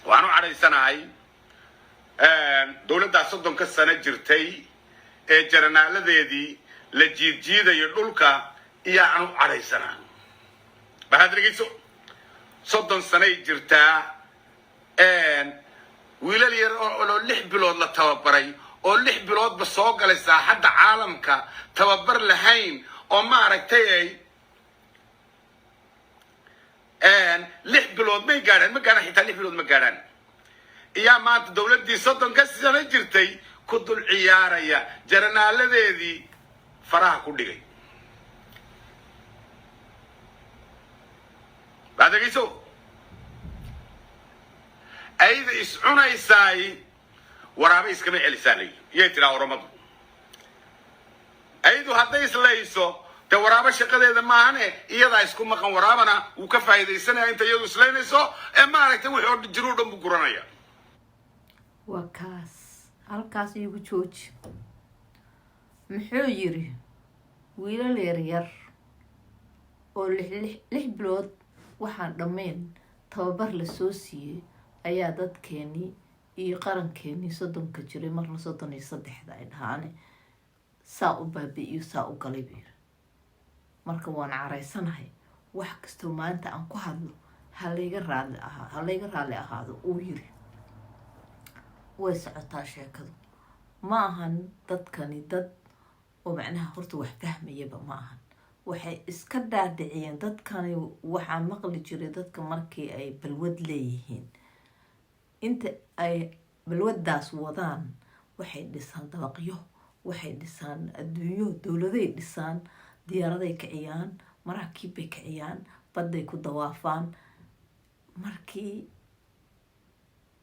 وأنا على سنة هاي دولة دا صدق السنة جرتي جرنا لذي لجيد جيدا يدولك يا أنا على سنة بهذا الجيسو صدق السنة جرتا ويلا لي أولو لح بلود لا توبري أو لح بلود بسوق على ساحة عالمك توبر لهين أو ما ركتي لح بلود ما يقارن حتى لح بلود ما يقارن يا ما الدولة دي صدق كسر جرتي كد العيارة يا جرنا لذي فرح كودي بعد كيسو أيضا يسعون يساي ورابي يسكن الإنساني يترى ورمضان أيضا هذا يسليسو تورابا شقة إذا ما هني إذا يسكن مكان ورابنا وكفى إذا السنة أنت يدو سلينيسو إما أنك توي حد جرودهم بقرانيا وكاس هالكاس يوجوج محيري ويلا ليرير أو لح بلود وحن دمين توبر للسوسي ayaa dadkeeni iyo qarankeeni soddon ka jiray marna 33 ay dhahaane saa u baabi'iyo saa u galay biir marka waan caraysanahay wax kasto maanta aan ku hadlo halayga raali ahaado uu yiri way socotaa sheekadu ma ahan dadkani dad oo macnaha horta wax fahmayaba ma ahan waxay iska dhaadhiciyeen dadkani waxa maqli jiray dadka markii ay balwad leeyihiin inta ay balwadaas wadaan waxay dhisaan dabaqyo waxay dhisaan adduunyo dawladay dhisaan diyaaraday kiciyaan maraakibbay kiciyaan baday ku dawaafaan markii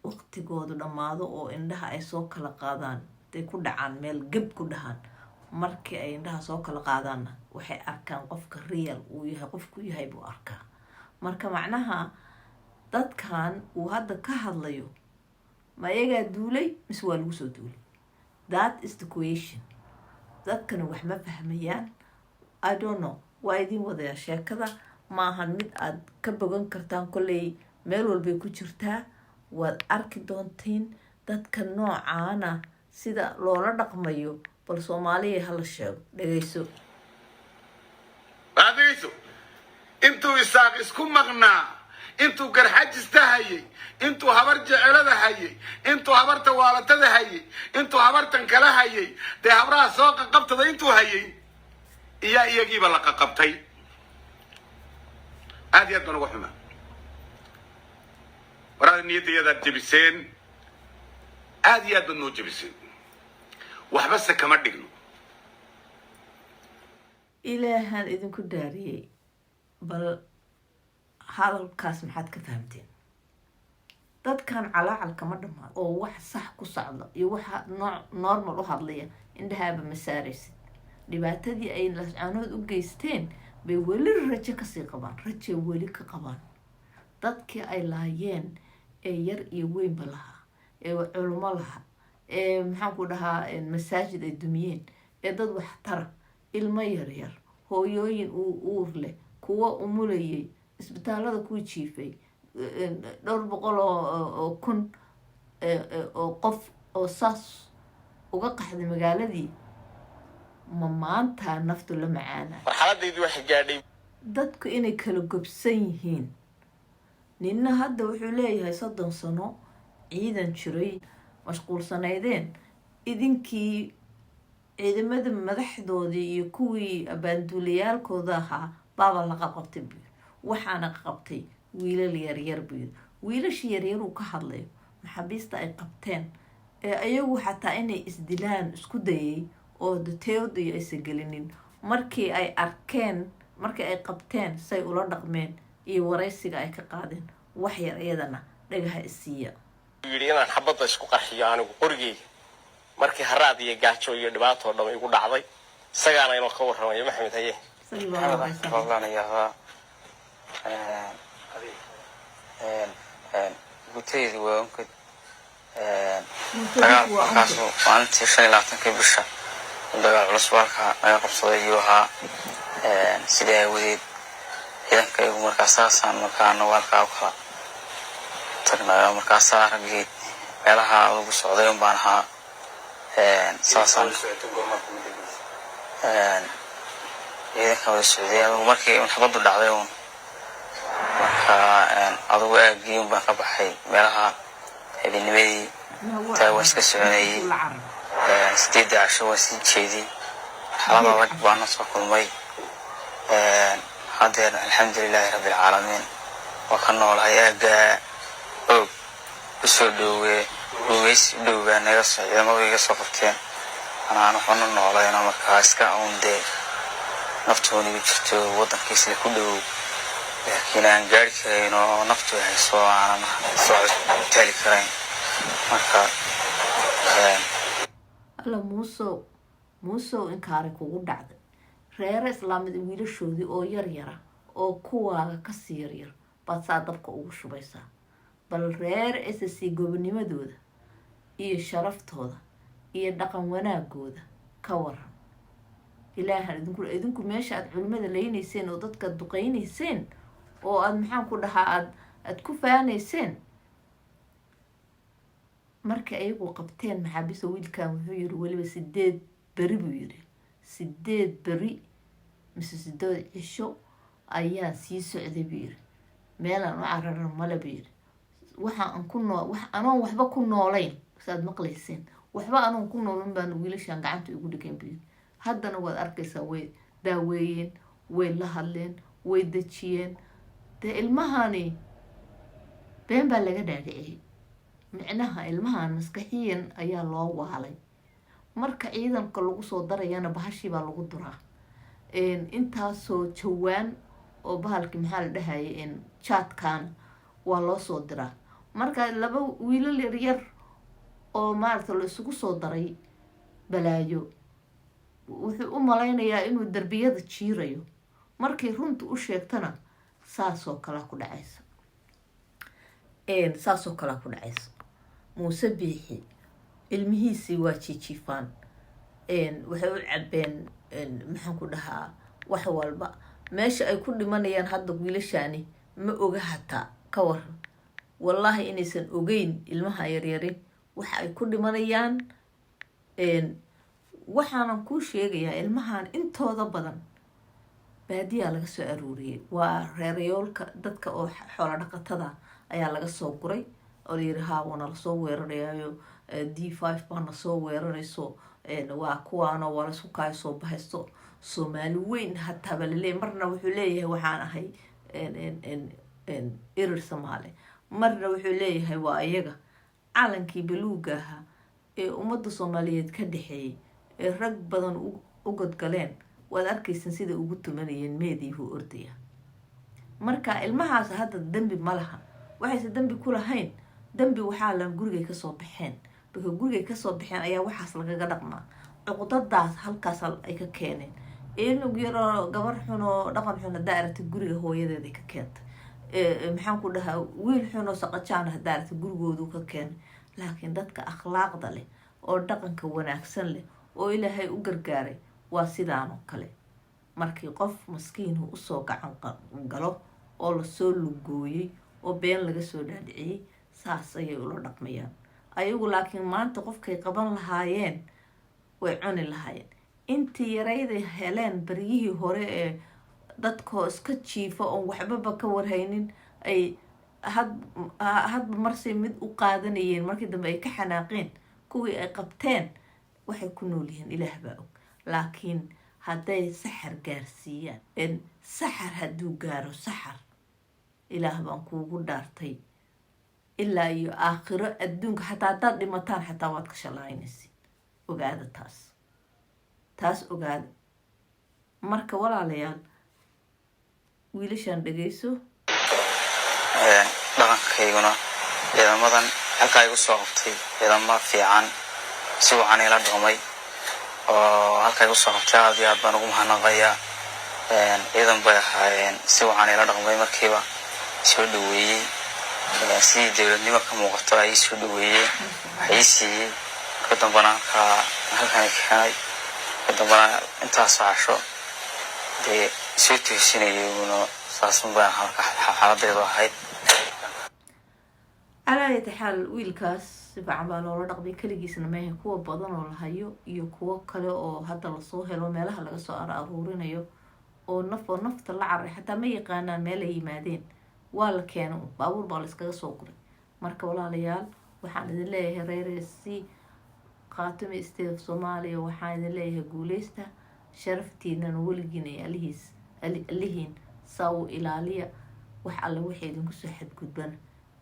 waqtigoodu dhamaado oo indhaha ay soo kala qaadaan day ku dhacaan meel gab ku dhahan markii ay indhaha soo kala qaadaan waxay arkaan qofka real uu yahay qofku yahay buu arkaa marka macnaha dadkan uu hadda ka hadlayo ma iyagaa duulay mise waa lagu soo duulay that is the question dadkan wax ma fahmayaan I don't know waa idin wadaya sheekada ma ahan mid aad ka bogan kartaan kolley meel walbay ku jirtaa waad arki doontiin dadka noocaana sida loola dhaqmayo bal Soomaaliya hala sheego dhageyso intuu isaaq isku maqnaa intuu garxajista hayay intuu habar jecelada hayay intuu habarta waalatada hayay intuu habartan kala hayay de habraha soo qabtada intuu hayay iyagiiba la qabtay aad iyo aad baan ugu xumaa waraad niyadayada jabiseen aad iyo aad baan noo jabiseen waxba se kama dhigno ilaahan idinku daariyay bal hadalkaas maxaad ka fahamteen dadkan calaacal ma dhamaan oo wax sax ku socdo iyo waxa normal u hadlaya indhahaaba masaaraysid dhibaatadii ay lascaanood u geysteen bay weli rajo ka sii qabaan rajo weli ka qabaan dadkii ay laayeen ee yar iyo weynba lahaa ee culimo lahaa ee maxaan ku dhahaa masaajid ay dumiyeen ee dad wax tara ilmo yar hooyooyin uur leh kuwa umulayay isbitaalada ku jiifay dhowr boqol oo kun oo qof oo saas uga qaxday magaaladii ma maanta naftu la macaana xaaladaydu wax gaadhay dadku inay kala gobsan yihiin ninna hadda wuxuu leeyahay 30 sano ciidan jiray mashquulsanaydeen idinkii ciidamada madaxdoodii iyo kuwii abaanduulayaalkooda ahaa baaba la qabtay waxaana qabtay wiilal yaryar buu wiilashii yaryar uu ka hadlayo maxaabiista ay qabteen ee ayagu xataa inay isdilaan isku dayay oo dadteedu aysan gelinin markii ay arkeen markii ay qabteen say ula dhaqmeen iyo wareysiga ay ka qaadeen wax yar iyadana dhagaha isiiya yiri inaan xabada isku qarxiyo anigu qorigeyga markii haraad iyo gaajo iyo dhibaato dhan igu dhacday isagaana inuu ka warramayo maxamed haye gutaydi waa unkad dagaalkaasoo maalintii 25 bisha dagaal culus walka naga qabsaday iyo ahaa sidee wadeed ciidanka iyagu markaas saasaan markaana walka u kala tagnaayo markaasaa raggii meelaha ugu socday un baan ahaa saasaan ciidanka wada socday adugu markii xabaddu dhacday un marka adugu aagii un baan ka baxay meelaha habeennimadii taa waan iska soconayay 8 casho waan sii jeediyey xaalada adag baana soo kulmay hadeer alxamdulilaahi rabbil caalamiin waa ka noolahay aagaa og usoo dhowee guumays dhowbaa naga soo ciidamadu iga soo qabteen anaan waxuna noolayna markaa iska uun dee naftooni u jirto waddankiisla ku dhow laakiin aan gaari karayn oo naftu hayso aanan soo taali karayn marka alla muusow inkaari kugu dhacday reere islaamida wiilashoodii oo yaryara oo kuwaaga kasii yaryar baad saa dabka ugu shubaysaa bal reer SSC gobonimadooda iyo sharaftooda iyo dhaqan wanaagooda ka waran ilaahan idinku meesha aad culimada leynayseen oo dadka duqeynayseen oo aad maxaan ku dhahaa aad ku faanayseen marka ayagu qabteen maxaabiista wiilkan wuxuu yiri waliba 8 beri buu yiri 8 beri mise 8 cisho ayaa sii socday buu yiri meelan u cararan mala buu yiri anoon waxba ku noolayn saad maqlayseen waxba anoon ku noolin baan wiilashan gacanta ugu dhigeen buu yiri haddana waad arkaysaa way daaweeyeen way la hadleen way dajiyeen dee ilmahani been baa laga dhaadhiciyey micnaha ilmahan maskaxiyan ayaa loo waalay marka ciidanka lagu soo darayana bahashii baa lagu duraa intaasoo jawaan oo bahalki maxaa la dhahayay chatkan waa loo soo diraa marka laba wiilal yaryar oo maaragta la isugu soo daray balaayo wuxuu u malaynayaa inuu darbiyada jiirayo markii runta u sheegtana saasoo kala ku dhacaysa muuse biixi ilmihiisii waa jijiifaan waxay u cabeen maxaan ku dhahaa wax walba meesha ay ku dhimanayaan hadda wiilashani ma oga hataa ka waran wallaahi inaysan ogeyn ilmaha yaryarin waxa ay ku dhimanayaan waxaanan kuu sheegayaa ilmahan intooda badan baadiyaa laga soo aruuriyey waa reerayoolka dadka oo xoolo dhaqatada ayaa laga soo guray oo la yiri haa waana lasoo weerarayaayo D5 baana soo weerarayso waa kuwaanoo waa laisku kaayo soo bahaysto soomaali weyn hataa ba laleeyahay marna wuxuu leeyahay waxaan ahay irir Soomaali marna wuxuu leeyahay waa iyaga calankii baluuga ahaa ee ummadda Soomaaliyeed ka dhaxeeyay ee rag badan u godgaleen waad arkaysan sida ugu tumanayeen meediihu ordaya marka ilmahaas hadda dambi ma laha waxayse dambi ku lahayn dambi waxaa la gurigay ka soo baxeen baka gurigay ka soo baxeen ayaa waxaas lagaga dhaqmaa cuqdadaas halkaas ay ka keeneen inuu yaro gabar xun oo dhaqan xun hadaa aragtay guriga hooyadeeda ka keentay maxaan ku dhahaa wiil xun oo saqajaan hadaa aragtay gurigoodu ka keenay laakiin dadka akhlaaqda leh oo dhaqanka wanaagsan leh oo ilaahay u gargaaray waa sidaan oo kale markii qof maskiinhu usoo gacan galo oo lasoo lugooyey oo been laga soo dhaadhiciyey saas ayay ula dhaqmayaan ayagu laakiin maanta qofkay qaban lahaayeen way cuni lahaayeen intii yarayday heleen baryihii hore ee dadkoo iska jiifa oon waxbaba ka warhaynin ay hadba marsay mid u qaadanayeen markii dambe ay ka xanaaqeen kuwii ay qabteen waxay ku nool yihiin ilaah baa og laakiin hadday saxar gaarsiiyaan saxar hadduu gaaro saxar ilaah baan kuugu dhaartay ilaa iyo aakhiro adduunka xataa haddaad dhimataan xataa waad ka shalaynaysiin ogaada taas ogaada marka walaalayaal wiilashaan dhagayso dhaqankayguna ciidamadan halkaa igu soo qabtay ciidamo fiican si wacan ila dhumay oo halkaa igu soo qabtay aad iyo aad baan ugu mahadnaqayaa ciidan bay ahaayeen si wacan ila dhaqmay markiiba soo dhaweeyey sidii dowladnimo ka muuqato ay soo dhaweeyeen waxay siiyey marka dambana halkan keenay marka dambana intaas casho dee soo toosinayay uuna saas baan halka xaaladeedu ahayd calaa ayati xaal wiilkaas si fiican baa loola dhaqmay, keligiisna maaha, kuwa badan oo la hayo iyo kuwo kale oo hadda lasoo helo meelaha laga soo aruurinayo oo nafta la cararay, xataa ma yaqaanaan meel ay yimaadeen, waa la keena baabuur baa la iskaga soo guray. marka walaalayaal waxaan idin leeyahay reeresi Khaatume State of Soomaaliya, waxaan idin leeyahay guuleysta, sharaftiinana weligiin ay alihiin saa u ilaaliya. wax alle waxay idinku soo xadgudbana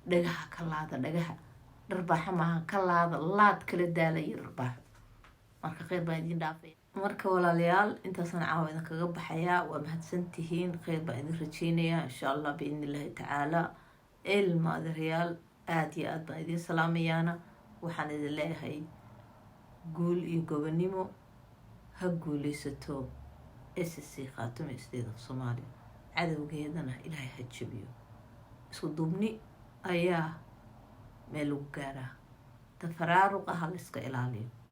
dhagaha ka laada, dhagaha dharbaaxa maaha, ka laad kala daalaya dharbaaxo. marka kheyr baan idin dhaafay. marka walaalayaal intaasaan caawa idin kaga baxayaa, waa mahadsantihiin, kheyr baan idin rajeynayaa insha allah biidni illaahi tacaala. ilma adeeryaal aad iyo aad baan idin salaamayaana, waxaan idin leeyahay guul iyo gobonimo, ha guuleysato SSC Khaatume State of Soomaaliya, cadowgeedana ilaahay ha jabiyo. isku duubni ayaa meel lagu gaaraa, tafaraaruqa ha la iska ilaaliyo.